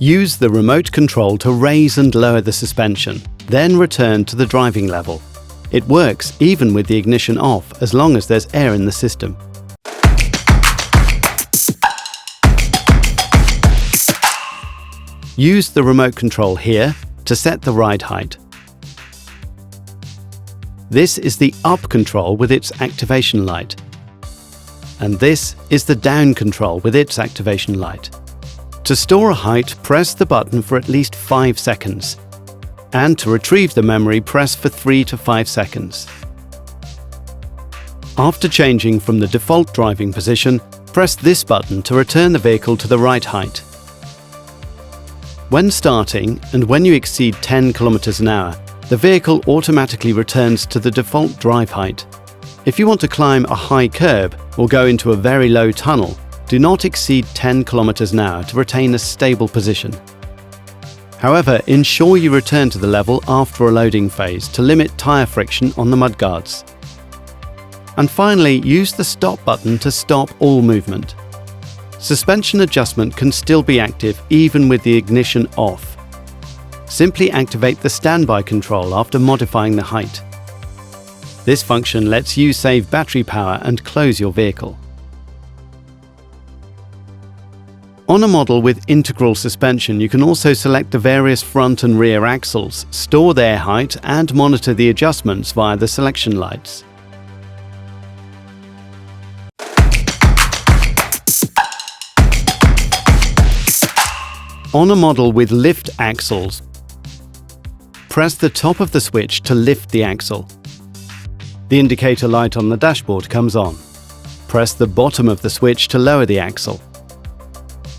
Use the remote control to raise and lower the suspension, then return to the driving level. It works even with the ignition off as long as there's air in the system. Use the remote control here to set the ride height. This is the up control with its activation light. And this is the down control with its activation light. To store a height, press the button for at least 5 seconds. And to retrieve the memory, press for 3 to 5 seconds. After changing from the default driving position, press this button to return the vehicle to the right height. When starting and when you exceed 10 km an hour, the vehicle automatically returns to the default drive height. If you want to climb a high curb or go into a very low tunnel, do not exceed 10 km an hour to retain a stable position. However, ensure you return to the level after a loading phase to limit tyre friction on the mudguards. And finally, use the stop button to stop all movement. Suspension adjustment can still be active even with the ignition off. Simply activate the standby control after modifying the height. This function lets you save battery power and close your vehicle. On a model with integral suspension, you can also select the various front and rear axles, store their height, and monitor the adjustments via the selection lights. On a model with lift axles, press the top of the switch to lift the axle. The indicator light on the dashboard comes on. Press the bottom of the switch to lower the axle.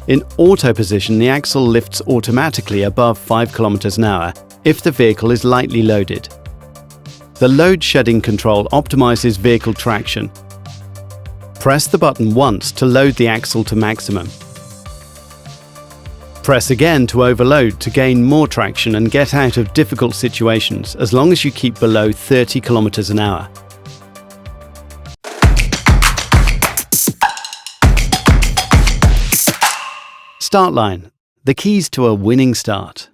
In auto position, the axle lifts automatically above 5 km an hour if the vehicle is lightly loaded. The load shedding control optimizes vehicle traction. Press the button once to load the axle to maximum. Press again to overload to gain more traction and get out of difficult situations as long as you keep below 30 km an hour. Start line, the keys to a winning start.